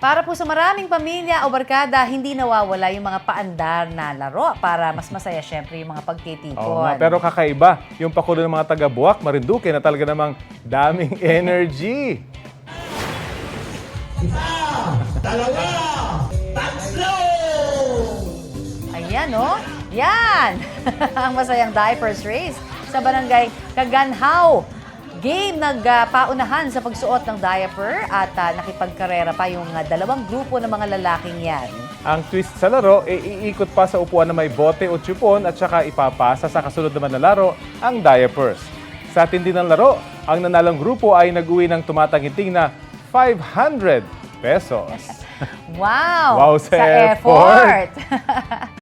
Para po sa maraming pamilya o barkada, hindi nawawala yung mga paandar na laro para mas masaya syempre yung mga pagtitipon. Oo nga, pero kakaiba yung pakulo ng mga taga-Buwak, Marinduque na talaga namang daming energy. Dalawa! Tatlo! Ayan, oh. Yan! Ang masayang diapers race sa barangay Kaganhaw. Game nagpaunahan sa pagsuot ng diaper at nakipagkarera pa yung dalawang grupo ng mga lalaking yan. Ang twist sa laro, iikot pa sa upuan na may bote o tsipon at saka ipapasa sa kasunod naman na laro ang diapers. Sa tindi ng laro, ang nanalong grupo ay nag-uwi ng tumatangiting na 500 pesos. Wow! Wow sa effort. effort.